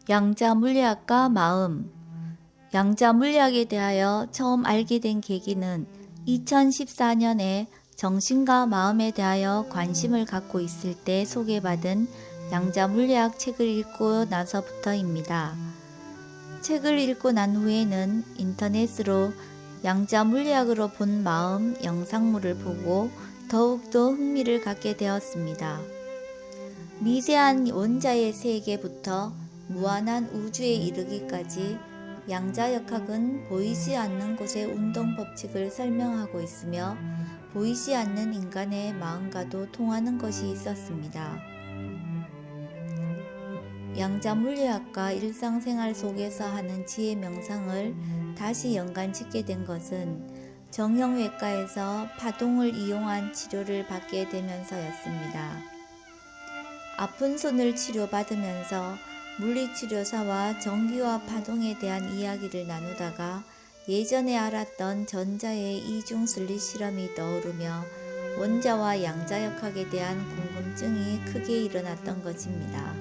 양자 물리학과 마음. 양자 물리학에 대하여 처음 알게 된 계기는 2014년에 정신과 마음에 대하여 관심을 갖고 있을 때 소개받은 양자 물리학 책을 읽고 나서부터입니다. 책을 읽고 난 후에는 인터넷으로 양자 물리학으로 본 마음 영상물을 보고 더욱더 흥미를 갖게 되었습니다. 미세한 원자의 세계부터 무한한 우주에 이르기까지 양자역학은 보이지 않는 곳의 운동 법칙을 설명하고 있으며 보이지 않는 인간의 마음과도 통하는 것이 있었습니다. 양자물리학과 일상생활 속에서 하는 지혜 명상을 다시 연관짓게 된 것은 정형외과에서 파동을 이용한 치료를 받게 되면서였습니다. 아픈 손을 치료받으면서 물리치료사와 전기와 파동에 대한 이야기를 나누다가 예전에 알았던 전자의 이중슬릿 실험이 떠오르며 원자와 양자역학에 대한 궁금증이 크게 일어났던 것입니다.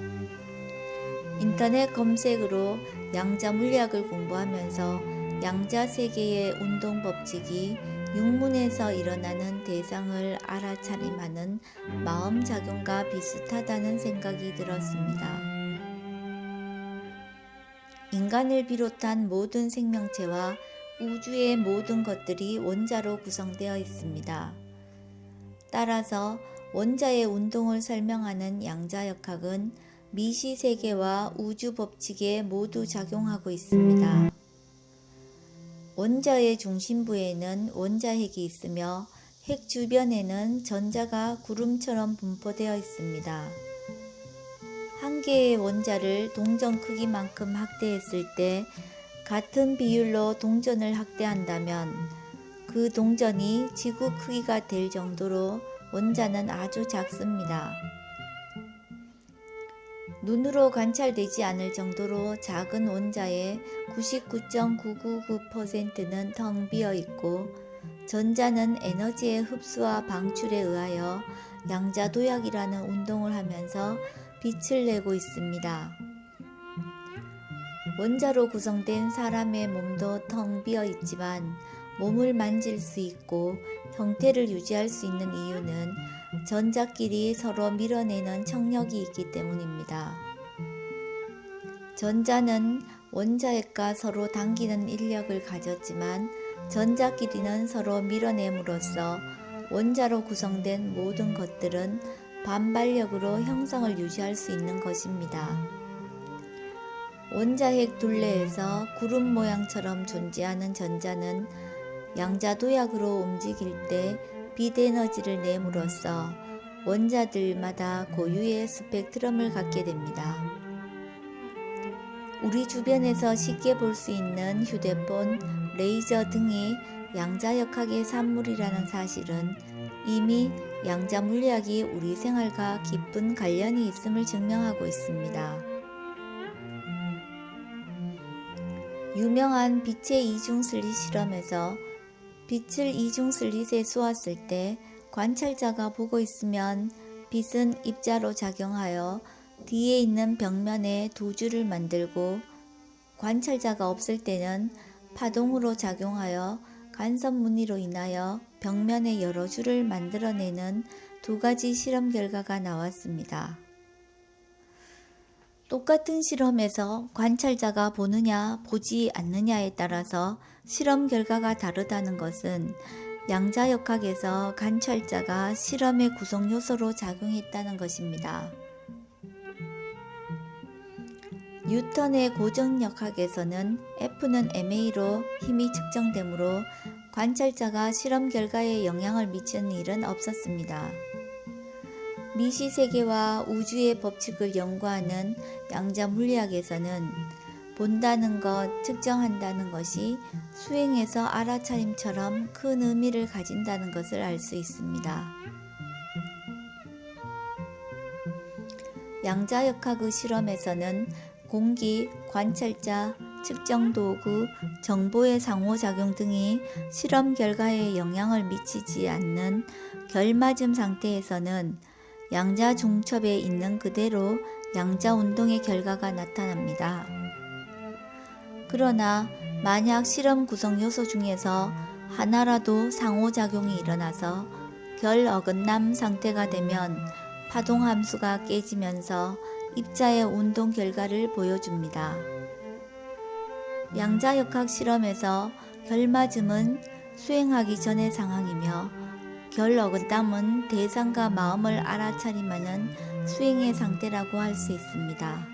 인터넷 검색으로 양자물리학을 공부하면서 양자세계의 운동법칙이 육문에서 일어나는 대상을 알아차림하는 마음작용과 비슷하다는 생각이 들었습니다. 인간을 비롯한 모든 생명체와 우주의 모든 것들이 원자로 구성되어 있습니다. 따라서 원자의 운동을 설명하는 양자역학은 미시세계와 우주 법칙에 모두 작용하고 있습니다. 원자의 중심부에는 원자핵이 있으며 핵 주변에는 전자가 구름처럼 분포되어 있습니다. 한 개의 원자를 동전 크기만큼 확대했을 때 같은 비율로 동전을 확대한다면 그 동전이 지구 크기가 될 정도로 원자는 아주 작습니다. 눈으로 관찰되지 않을 정도로 작은 원자의 99.999%는 텅 비어 있고 전자는 에너지의 흡수와 방출에 의하여 양자도약이라는 운동을 하면서 빛을 내고 있습니다. 원자로 구성된 사람의 몸도 텅 비어 있지만 몸을 만질 수 있고 형태를 유지할 수 있는 이유는 전자끼리 서로 밀어내는 청력이 있기 때문입니다. 전자는 원자핵과 서로 당기는 인력을 가졌지만 전자끼리는 서로 밀어냄으로써 원자로 구성된 모든 것들은 반발력으로 형성을 유지할 수 있는 것입니다. 원자핵 둘레에서 구름 모양처럼 존재하는 전자는 양자도약으로 움직일 때 빛에너지를 내므로써 원자들마다 고유의 스펙트럼을 갖게 됩니다. 우리 주변에서 쉽게 볼 수 있는 휴대폰, 레이저 등이 양자역학의 산물이라는 사실은 이미 양자물리학이 우리 생활과 깊은 관련이 있음을 증명하고 있습니다. 유명한 빛의 이중슬릿 실험에서 빛을 이중슬릿에 쏘았을 때 관찰자가 보고 있으면 빛은 입자로 작용하여 뒤에 있는 벽면에 두 줄을 만들고 관찰자가 없을 때는 파동으로 작용하여 간섭 무늬로 인하여 벽면에 여러 줄을 만들어내는 두 가지 실험 결과가 나왔습니다. 똑같은 실험에서 관찰자가 보느냐 보지 않느냐에 따라서 실험 결과가 다르다는 것은 양자역학에서 관찰자가 실험의 구성 요소로 작용했다는 것입니다. 뉴턴의 고정력학에서는 F는 ma로 힘이 측정되므로 관찰자가 실험 결과에 영향을 미치는 일은 없었습니다. 미시세계와 우주의 법칙을 연구하는 양자물리학에서는 본다는 것, 측정한다는 것이 수행에서 알아차림처럼 큰 의미를 가진다는 것을 알 수 있습니다. 양자역학의 실험에서는 공기, 관찰자, 측정도구, 정보의 상호작용 등이 실험 결과에 영향을 미치지 않는 결맞음 상태에서는 양자 중첩에 있는 그대로 양자 운동의 결과가 나타납니다. 그러나 만약 실험 구성 요소 중에서 하나라도 상호작용이 일어나서 결 어긋남 상태가 되면 파동 함수가 깨지면서 입자의 운동 결과를 보여줍니다. 양자역학 실험에서 결맞음은 수행하기 전의 상황이며 결 어긋남은 대상과 마음을 알아차림하는 수행의 상태라고 할 수 있습니다.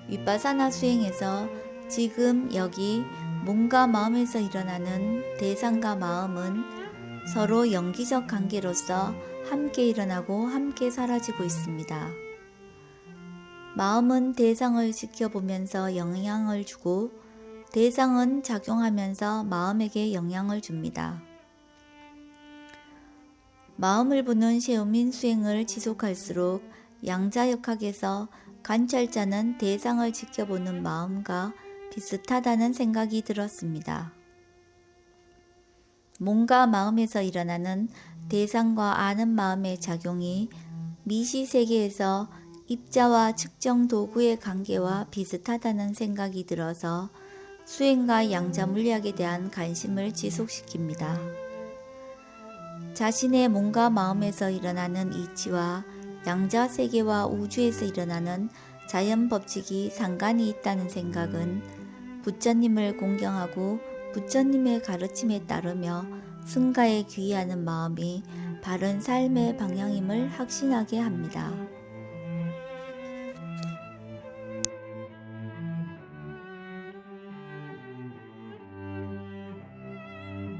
윗바사나 수행에서 지금 여기 몸과 마음에서 일어나는 대상과 마음은 서로 영기적 관계로서 함께 일어나고 함께 사라지고 있습니다. 마음은 대상을 지켜보면서 영향을 주고 대상은 작용하면서 마음에게 영향을 줍니다. 마음을 보는 셰오민 수행을 지속할수록 양자역학에서 관찰자는 대상을 지켜보는 마음과 비슷하다는 생각이 들었습니다. 몸과 마음에서 일어나는 대상과 아는 마음의 작용이 미시세계에서 입자와 측정 도구의 관계와 비슷하다는 생각이 들어서 수행과 양자 물리학에 대한 관심을 지속시킵니다. 자신의 몸과 마음에서 일어나는 이치와 양자 세계와 우주에서 일어나는 자연 법칙이 상관이 있다는 생각은 부처님을 공경하고 부처님의 가르침에 따르며 승가에 귀의하는 마음이 바른 삶의 방향임을 확신하게 합니다.